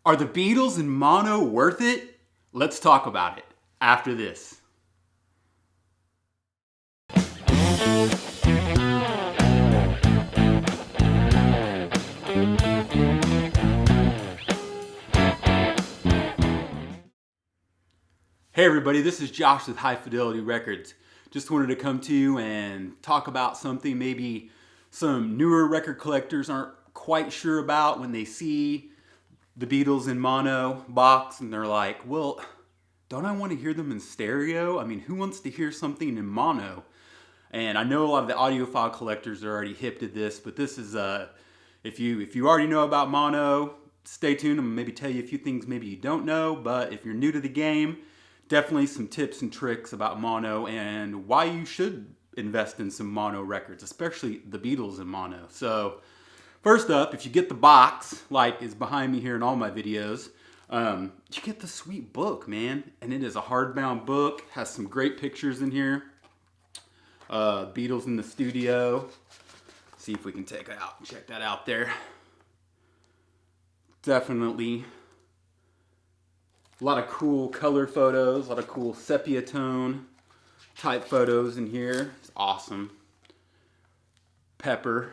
Are the Beatles in mono worth it? Let's talk about it after this. Hey everybody, this is Josh with Hi-Fidelity Records. Just wanted to come to you and talk about something maybe some newer record collectors aren't quite sure about when they see the Beatles in mono box and they're like, well, don't I want to hear them in stereo? I mean, who wants to hear something in mono? And I know a lot of the audiophile collectors are already hip to this, but this is if you already know about mono, stay tuned. I'm gonna maybe tell you a few things maybe you don't know, but if you're new to the game, definitely some tips and tricks about mono and why you should invest in some mono records, especially the Beatles in mono. So first up, if you get the box, like is behind me here in all my videos, you get the sweet book, man. And it is a hardbound book, has some great pictures in here. Beatles in the studio. See if we can take it out, check that out there. Definitely a lot of cool color photos, a lot of cool sepia tone type photos in here. It's awesome. Pepper.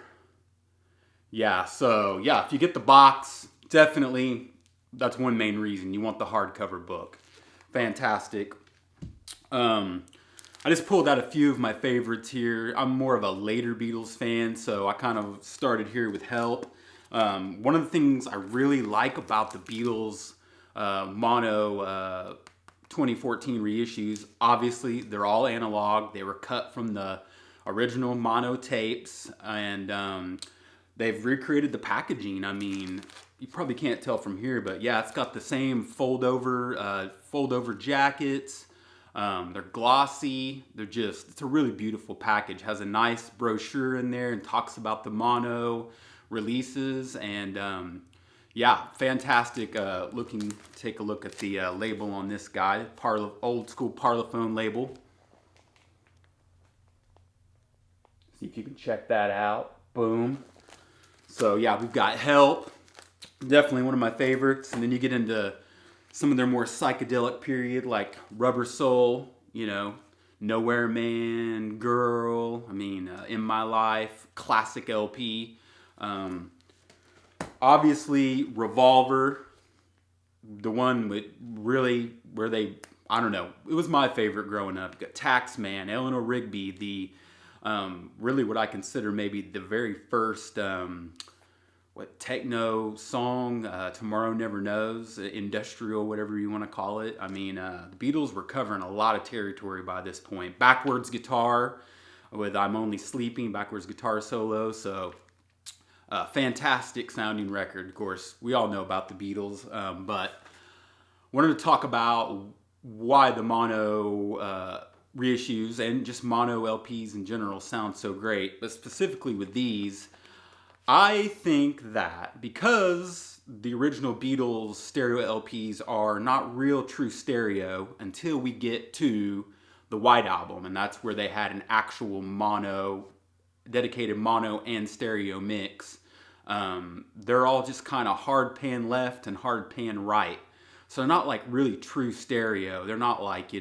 Yeah, so yeah, if you get the box, definitely that's one main reason. You want the hardcover book. Fantastic. I just pulled out a few of my favorites here. I'm more of a later Beatles fan, so I kind of started here with Help. One of the things I really like about the Beatles mono 2014 reissues, obviously they're all analog. They were cut from the original mono tapes, and they've recreated the packaging. I mean, you probably can't tell from here, but yeah, it's got the same fold over jackets. They're glossy. It's a really beautiful package. Has a nice brochure in there and talks about the mono releases, and yeah, fantastic looking. Take a look at the label on this guy, old school Parlophone label. See if you can check that out. Boom. So yeah, we've got Help, definitely one of my favorites, and then you get into some of their more psychedelic period, like Rubber Soul, Nowhere Man, Girl, In My Life, classic LP. Obviously, Revolver, the one with really, I don't know, it was my favorite growing up. You got Taxman, Eleanor Rigby, the, really what I consider maybe the very first, techno song, Tomorrow Never Knows, industrial, whatever you want to call it. The Beatles were covering a lot of territory by this point. Backwards guitar with I'm Only Sleeping, backwards guitar solo. So fantastic sounding record. Of course, we all know about the Beatles, but wanted to talk about why the mono reissues and just mono LPs in general sound so great, but specifically with these, I think that because the original Beatles stereo LPs are not real true stereo until we get to the White Album, and that's where they had an actual dedicated mono and stereo mix. They're all just kind of hard pan left and hard pan right. So they're not like really true stereo. They're not like,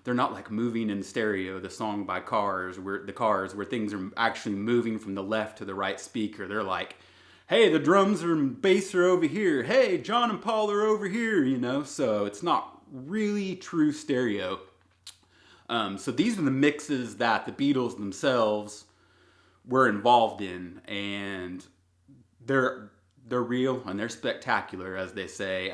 they're not like Moving in Stereo, the song by Cars, where things are actually moving from the left to the right speaker. They're like, hey, the drums and bass are over here. Hey, John and Paul are over here, So it's not really true stereo. So these are the mixes that the Beatles themselves were involved in, and they're real and they're spectacular, as they say.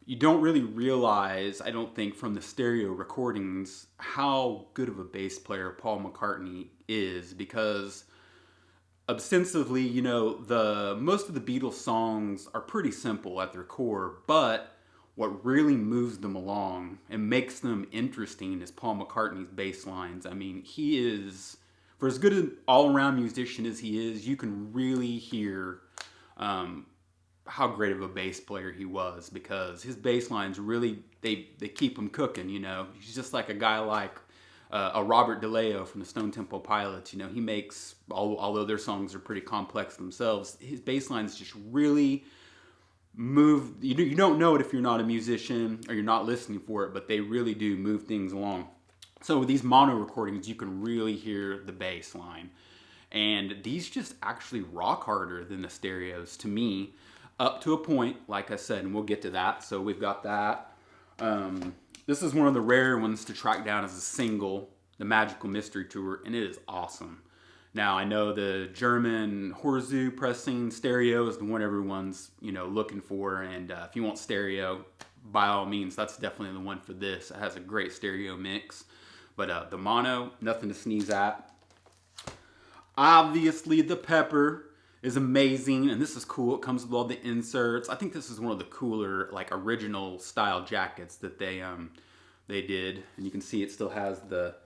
You don't really realize, I don't think, from the stereo recordings how good of a bass player Paul McCartney is, because ostensibly, most of the Beatles songs are pretty simple at their core, but what really moves them along and makes them interesting is Paul McCartney's bass lines. He is, for as good an all-around musician as he is, you can really hear how great of a bass player he was, because his bass lines really, they keep him cooking, He's just like a guy like a Robert DeLeo from the Stone Temple Pilots. He makes, although their songs are pretty complex themselves, his bass lines just really move. You don't know it if you're not a musician or you're not listening for it, but they really do move things along. So with these mono recordings, you can really hear the bass line. And these just actually rock harder than the stereos to me, up to a point, like I said, and we'll get to that. So we've got that. This is one of the rare ones to track down as a single, the Magical Mystery Tour, and it is awesome. Now, I know the German Horzu pressing stereo is the one everyone's, looking for, and if you want stereo, by all means, that's definitely the one for this. It has a great stereo mix. But the mono, nothing to sneeze at. Obviously, the pepper is amazing, and this is cool. It comes with all the inserts. I think this is one of the cooler, like, original style jackets that they did. And you can see it still has the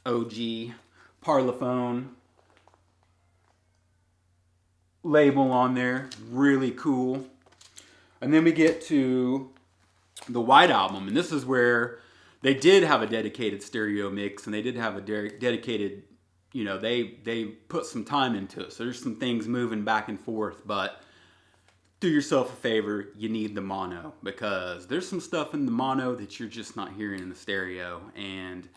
OG Parlophone label on there. Really cool. And then we get to the White Album, and this is where they did have a dedicated stereo mix, and they did have a dedicated, they put some time into it. So there's some things moving back and forth, but do yourself a favor, you need the mono, because there's some stuff in the mono that you're just not hearing in the stereo, and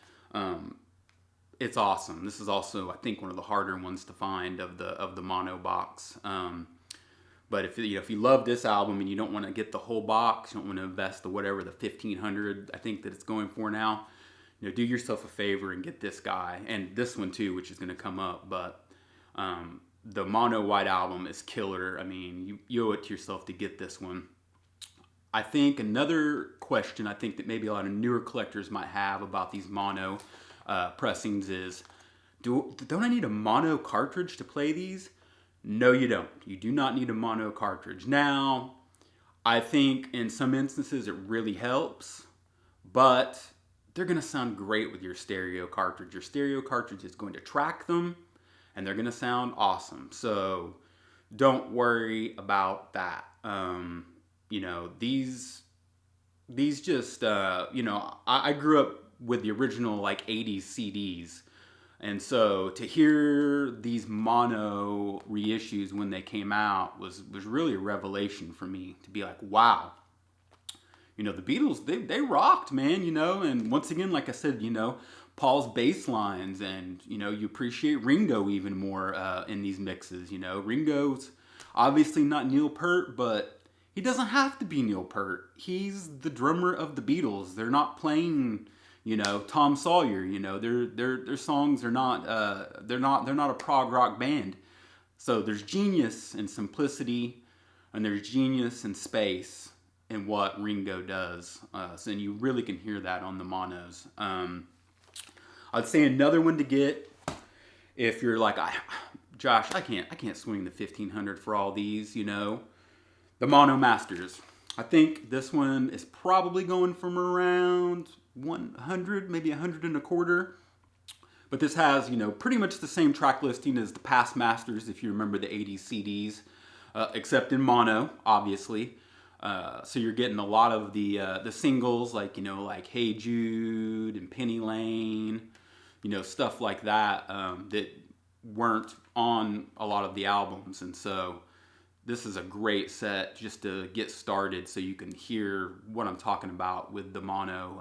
it's awesome. This is also, I think, one of the harder ones to find of the mono box. But if you love this album and you don't want to get the whole box, you don't want to invest the whatever, the $1,500 I think that it's going for now, do yourself a favor and get this guy, and this one too, which is going to come up. But the mono White Album is killer. I mean, you owe it to yourself to get this one. I think another question I think that maybe a lot of newer collectors might have about these mono pressings is, don't I need a mono cartridge to play these? No, you don't. You do not need a mono cartridge. Now, I think in some instances it really helps, but they're going to sound great with your stereo cartridge. Your stereo cartridge is going to track them, and they're going to sound awesome. So don't worry about that. These just, I grew up with the original like 80s CDs. And so to hear these mono reissues when they came out was really a revelation for me, to be like, wow, the Beatles, they rocked, man, and once again, like I said, Paul's bass lines, and, you appreciate Ringo even more in these mixes, Ringo's obviously not Neil Peart, but he doesn't have to be Neil Peart. He's the drummer of the Beatles. They're not playing Tom Sawyer, their songs are not, they're not a prog rock band. So there's genius in simplicity, and there's genius in space in what Ringo does. And you really can hear that on the monos. I'd say another one to get, if you're like, Josh, I can't swing the $1,500 for all these, the Mono Masters. I think this one is probably going from around 100, maybe 100 and a quarter. But this has, pretty much the same track listing as the past Masters, if you remember the 80s CDs, except in mono, obviously. So you're getting a lot of the singles, like Hey Jude and Penny Lane, stuff like that, that weren't on a lot of the albums. And so this is a great set just to get started, so you can hear what I'm talking about with the mono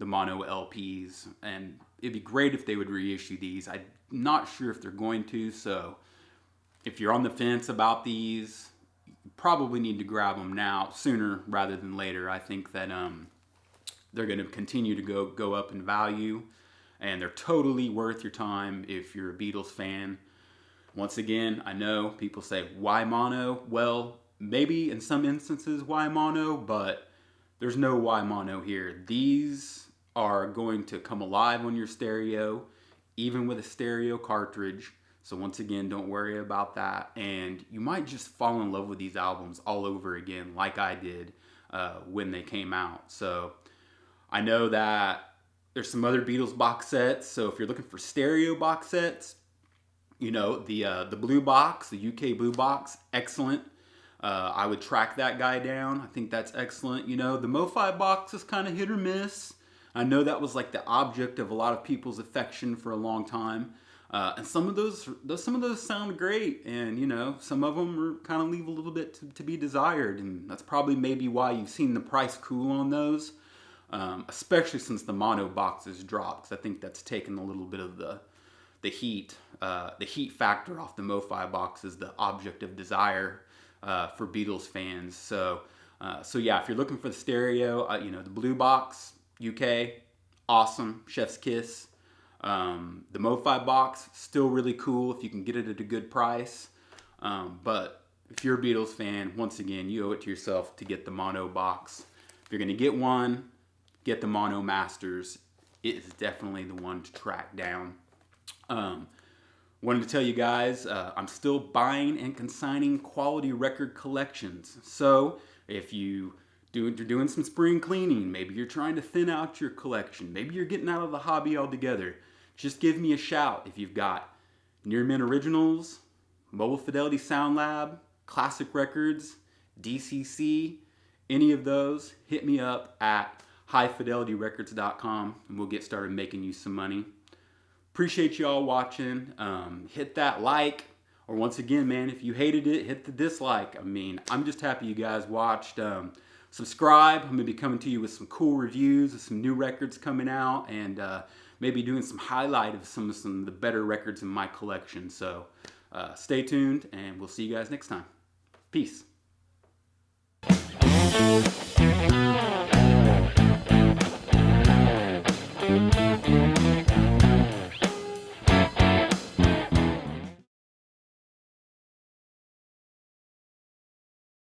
LPs. And it'd be great if they would reissue these. I'm not sure if they're going to, so if you're on the fence about these, you probably need to grab them now, sooner rather than later. I think that they're going to continue to go up in value, and they're totally worth your time if you're a Beatles fan. Once again, I know people say, why mono? Well, maybe in some instances, why mono? But there's no why mono here. These are going to come alive on your stereo, even with a stereo cartridge. So once again, don't worry about that. And you might just fall in love with these albums all over again, like I did when they came out. So I know that there's some other Beatles box sets. So if you're looking for stereo box sets, the blue box, the UK blue box, excellent. I would track that guy down. I think that's excellent. The MoFi box is kind of hit or miss. I know that was like the object of a lot of people's affection for a long time. And some of those sound great, and some of them are kind of leave a little bit to be desired, and that's probably maybe why you've seen the price cool on those, especially since the mono boxes dropped. 'Cause I think that's taken a little bit of the heat factor off the MoFi boxes, the object of desire for Beatles fans. So yeah, if you're looking for the stereo, the blue box, UK, awesome, chef's kiss. The MoFi box, still really cool if you can get it at a good price. But if you're a Beatles fan, once again, you owe it to yourself to get the mono box. If you're going to get one, get the Mono Masters. It is definitely the one to track down. Wanted to tell you guys, I'm still buying and consigning quality record collections. So if you're doing some spring cleaning, maybe you're trying to thin out your collection, maybe you're getting out of the hobby altogether, just give me a shout if you've got Near Mint Originals, Mobile Fidelity Sound Lab, Classic Records, DCC, any of those. Hit me up at Hi-Fidelityrecords.com and we'll get started making you some money. Appreciate you all watching. Hit that like, or once again, man, if you hated it, hit the dislike. I mean, I'm just happy you guys watched. Subscribe. I'm going to be coming to you with some cool reviews of some new records coming out, and maybe doing some highlight of some of the better records in my collection. So stay tuned, and we'll see you guys next time. Peace.